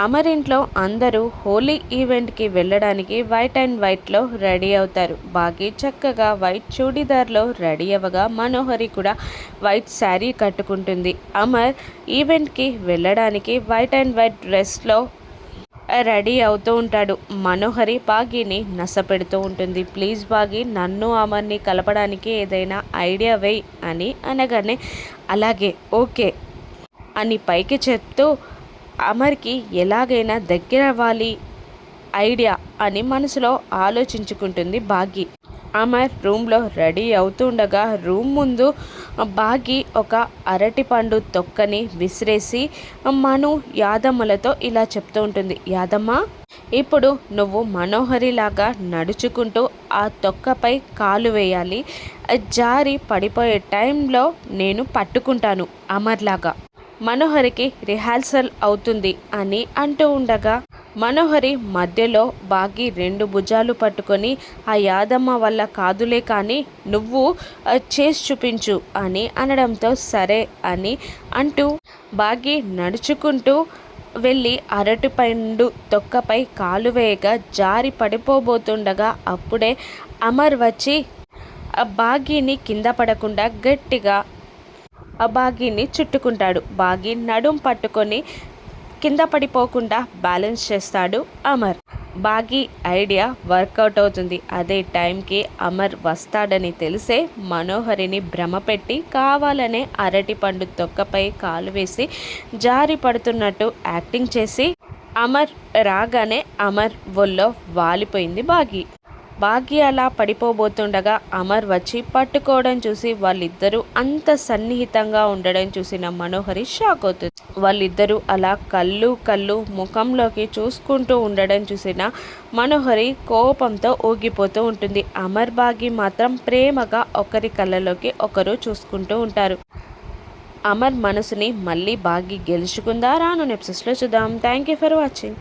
అమర్ ఇంట్లో అందరూ హోలీ ఈవెంట్కి వెళ్ళడానికి వైట్ అండ్ వైట్లో రెడీ అవుతారు. బాగి చక్కగా వైట్ చూడీదార్లో రెడీ అవ్వగా మనోహరి కూడా వైట్ శారీ కట్టుకుంటుంది. అమర్ ఈవెంట్కి వెళ్ళడానికి వైట్ అండ్ వైట్ డ్రెస్లో రెడీ అవుతూ ఉంటాడు. మనోహరి బాగిని నసపెడుతూ ఉంటుంది. ప్లీజ్ బాగి, నన్ను అమర్ని కలపడానికి ఏదైనా ఐడియా వేయి అని అనగానే అలాగే ఓకే అని పైకి చెప్తూ అమర్కి ఎలాగైనా దగ్గర అవ్వాలి ఐడియా అని మనసులో ఆలోచించుకుంటుంది బాగి. అమర్ రూమ్లో రెడీ అవుతుండగా రూమ్ ముందు బాగి ఒక అరటిపండు తొక్కని విసిరేసి మను యాదమ్మలతో ఇలా చెప్తూ ఉంటుంది. యాదమ్మ, ఇప్పుడు నువ్వు మనోహరిలాగా నడుచుకుంటూ ఆ తొక్కపై కాలు వేయాలి. జారి పడిపోయే టైంలో నేను పట్టుకుంటాను అమర్లాగా. మనోహరికి రిహార్సల్ అవుతుంది అని అంటూ ఉండగా మనోహరి మధ్యలో బాగి రెండు భుజాలు పట్టుకొని ఆ యాదమ్మ వల్ల కాదులే కానీ నువ్వు చేసి చూపించు అని అనడంతో సరే అని అంటూ బాగి నడుచుకుంటూ వెళ్ళి అరటిపండు తొక్కపై కాలు వేయగా జారి పడిపోబోతుండగా అప్పుడే అమర్ వచ్చి బాగిని కింద పడకుండా గట్టిగా ఆ బాగిని చుట్టుకుంటాడు. బాగి నడుం పట్టుకొని కింద పడిపోకుండా బ్యాలెన్స్ చేస్తాడు అమర్. బాగి ఐడియా వర్కౌట్ అవుతుంది. అదే టైంకి అమర్ వస్తాడని తెలిసే మనోహరిని భ్రమపెట్టి కావాలనే అరటిపండు తొక్కపై కాలు వేసి జారి పడుతున్నట్టు యాక్టింగ్ చేసి అమర్ రాగానే అమర్ ఒళ్ళో వాలిపోయింది బాగి. బాగి అలా పడిపోబోతుండగా అమర్ వచ్చి పట్టుకోవడం చూసి వాళ్ళిద్దరూ అంత సన్నిహితంగా ఉండడం చూసిన మనోహరి షాక్ అవుతుంది. వాళ్ళిద్దరూ అలా కళ్ళు ముఖంలోకి చూసుకుంటూ ఉండడం చూసిన మనోహరి కోపంతో ఊగిపోతూ ఉంటుంది. అమర్ బాగి మాత్రం ప్రేమగా ఒకరి కళ్ళలోకి ఒకరు చూసుకుంటూ ఉంటారు. అమర్ మనసుని మళ్ళీ బాగి గెలుచుకుందా? రాను ఎపిసోడ్స్లో చూద్దాం. Thank you for watching.